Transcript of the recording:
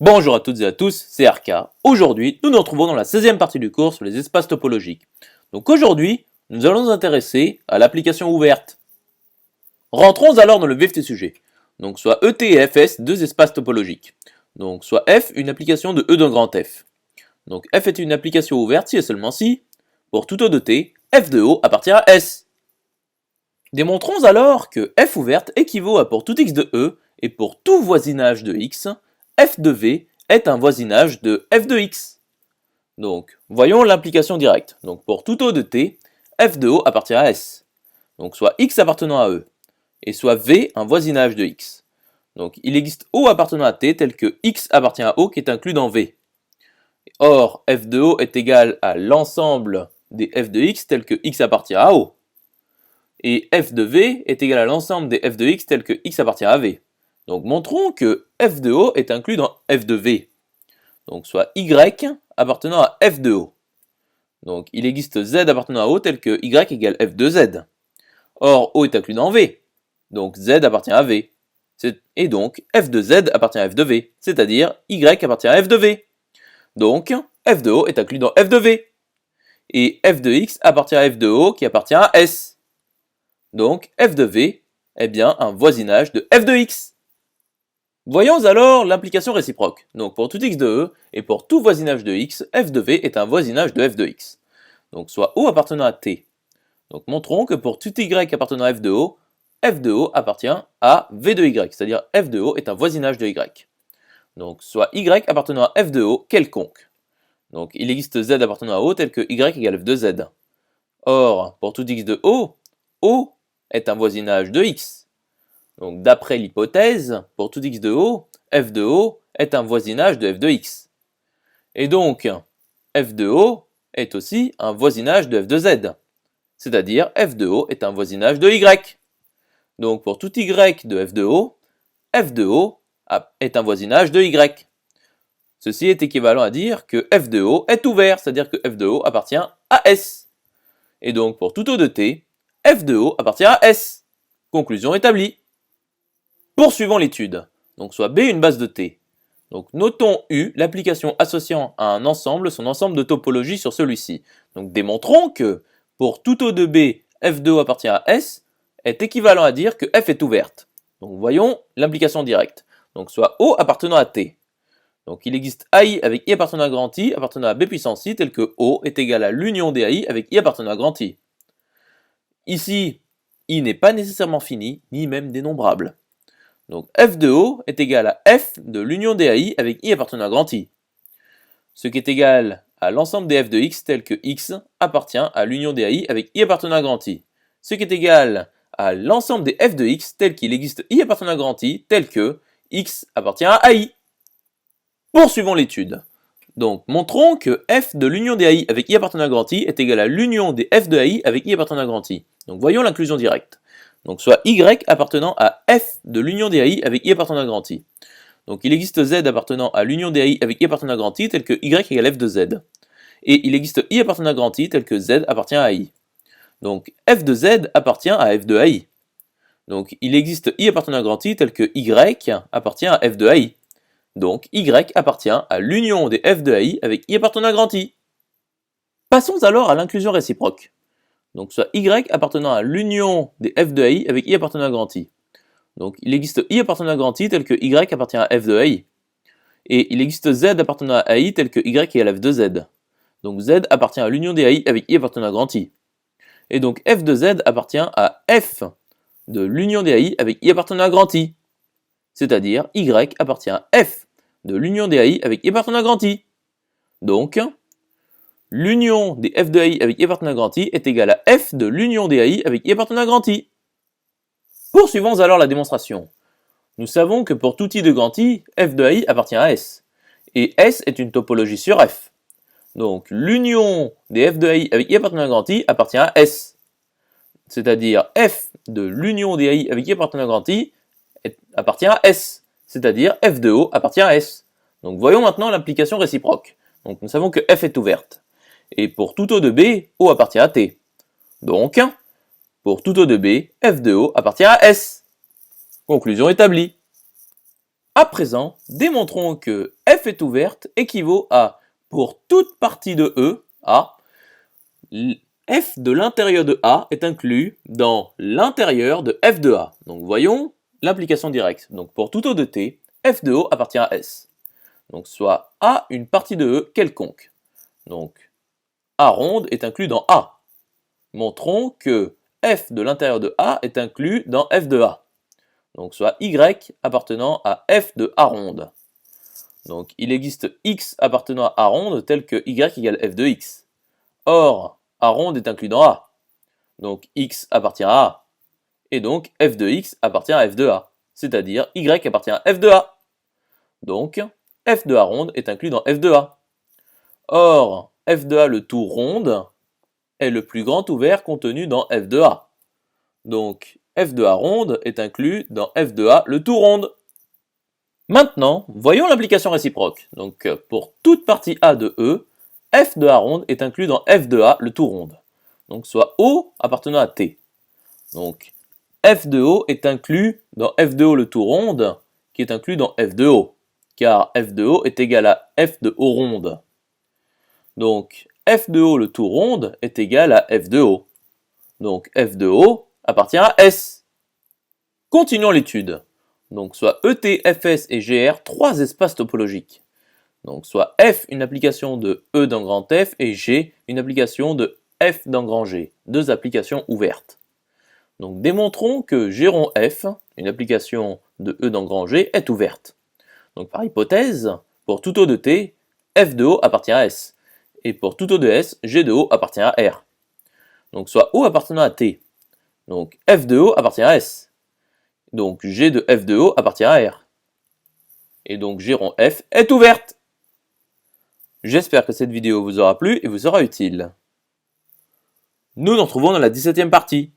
Bonjour à toutes et à tous, c'est Arca. Aujourd'hui, nous nous retrouvons dans la 16e partie du cours sur les espaces topologiques. Donc aujourd'hui, nous allons nous intéresser à l'application ouverte. Rentrons alors dans le vif du sujet. Donc soit ET et FS, deux espaces topologiques. Donc soit F, une application de E d'un grand F. Donc F est une application ouverte si et seulement si, pour tout O de T, F de O appartient à S. Démontrons alors que F ouverte équivaut à pour tout X de E et pour tout voisinage de X, F de V est un voisinage de F de X. Donc, voyons l'implication directe. Donc, pour tout O de T, F de O appartient à S. Donc, soit X appartenant à E, et soit V un voisinage de X. Donc, il existe O appartenant à T tel que X appartient à O qui est inclus dans V. Or, F de O est égal à l'ensemble des F de X tel que X appartient à O. Et F de V est égal à l'ensemble des F de X tel que X appartient à V. Donc montrons que F de O est inclus dans F de V. Donc soit Y appartenant à F de O. Donc il existe Z appartenant à O tel que Y égale F de Z. Or O est inclus dans V. Donc Z appartient à V. Et donc F de Z appartient à F de V. C'est-à-dire Y appartient à F de V. Donc F de O est inclus dans F de V. Et F de X appartient à F de O qui appartient à S. Donc F de V est bien un voisinage de F de X. Voyons alors l'implication réciproque. Donc pour tout X de E et pour tout voisinage de X, F de V est un voisinage de F de X. Donc soit O appartenant à T. Donc montrons que pour tout Y appartenant à F de O appartient à V de Y, c'est-à-dire F de O est un voisinage de Y. Donc soit Y appartenant à F de O quelconque. Donc il existe Z appartenant à O tel que Y égale F de Z. Or, pour tout X de O est un voisinage de X. Donc d'après l'hypothèse, pour tout X de O, F de O est un voisinage de F de X. Et donc, F de O est aussi un voisinage de F de Z. C'est-à-dire, F de O est un voisinage de Y. Donc pour tout Y de F de O est un voisinage de Y. Ceci est équivalent à dire que F de O est ouvert, c'est-à-dire que F de O appartient à S. Et donc pour tout O de T, F de O appartient à S. Conclusion établie. Poursuivons l'étude. Donc soit B une base de T. Donc notons U l'application associant à un ensemble son ensemble de topologies sur celui-ci. Donc démontrons que pour tout O de B, F de O appartient à S est équivalent à dire que F est ouverte. Donc voyons l'implication directe. Donc soit O appartenant à T. Donc il existe AI avec I appartenant à grand I appartenant à B puissance I tel que O est égal à l'union des AI avec I appartenant à grand I. Ici, I n'est pas nécessairement fini, ni même dénombrable. Donc F de O est égal à F de l'union des AI avec I appartenant à grand I. Ce qui est égal à l'ensemble des F de X tel que X appartient à l'union des AI avec I appartenant à grand I. Ce qui est égal à l'ensemble des F de X tel qu'il existe I appartenant à grand I tel que X appartient à AI. Poursuivons l'étude. Donc montrons que F de l'union des AI avec I appartenant à grand I est égal à l'union des F de AI avec I appartenant à grand I. Donc voyons l'inclusion directe. Donc soit Y appartenant à F de l'union des AI avec I appartenant à grand I. Donc il existe Z appartenant à l'union des AI avec I appartenant à grand I tel que Y égale F de Z. Et il existe I appartenant à grand I tel que Z appartient à AI. Donc F de Z appartient à F de AI. Donc il existe I appartenant à grand I tel que Y appartient à F de AI. Donc Y appartient à l'union des F de AI avec I appartenant à grand I. Passons alors à l'inclusion réciproque. Donc soit Y appartenant à l'union des F de AI avec I appartenant à grand I. Donc il existe I appartenant à grand I tel que Y appartient à F de AI. Et il existe Z appartenant à AI tel que Y égale F de Z. Donc Z appartient à l'union des AI avec I appartenant à grand I. Et donc F de Z appartient à F de l'union des AI avec I appartenant à grand I. C'est-à-dire Y appartient à F de l'union des AI avec I appartenant à grand I. Donc, l'union des F de AI avec I appartenant à grand I est égale à F de l'union des AI avec I appartenant à grand I. Poursuivons alors la démonstration. Nous savons que pour tout I de grand I, F de AI appartient à S. Et S est une topologie sur F. Donc l'union des F de AI avec I appartenant à grand I appartient à S. C'est-à-dire F de l'union des AI avec I appartenant à grand I appartient à S. C'est-à-dire F de O appartient à S. Donc voyons maintenant l'application réciproque. Donc nous savons que F est ouverte. Et pour tout O de B, O appartient à T. Donc, pour tout O de B, F de O appartient à S. Conclusion établie. À présent, démontrons que f est ouverte équivaut à, pour toute partie de E, A, f de l'intérieur de A est inclus dans l'intérieur de f de A. Donc voyons l'implication directe. Donc pour tout O de T, f de O appartient à S. Donc soit A une partie de E quelconque. Donc A ronde est inclus dans A. Montrons que f de l'intérieur de A est inclus dans f de A. Donc soit Y appartenant à f de A ronde. Donc il existe X appartenant à A ronde tel que Y égale f de X. Or, A ronde est inclus dans A. Donc X appartient à A. Et donc f de X appartient à f de A. C'est-à-dire Y appartient à f de A. Donc f de A ronde est inclus dans f de A. Or, f de A le tout ronde est le plus grand ouvert contenu dans f de A. Donc f de A ronde est inclus dans f de A le tout ronde. Maintenant, voyons l'application réciproque. Donc pour toute partie A de E, f de A ronde est inclus dans f de A le tout ronde. Donc soit O appartenant à T. Donc f de O est inclus dans f de O le tout ronde, qui est inclus dans f de O, car f de O est égal à f de O ronde. Donc f de O le tout ronde est égal à f de O. Donc f de O appartient à S. Continuons l'étude. Donc soit ET, FS et GR, trois espaces topologiques. Donc soit F une application de E dans grand F et G une application de F dans grand G, deux applications ouvertes. Donc démontrons que G rond F, une application de E dans grand G, est ouverte. Donc par hypothèse, pour tout O de T, F de O appartient à S. Et pour tout O de S, G de O appartient à R. Donc soit O appartenant à T. Donc F de O appartient à S. Donc G de F de O appartient à R. Et donc G rond F est ouverte. J'espère que cette vidéo vous aura plu et vous sera utile. Nous nous retrouvons dans la 17e partie.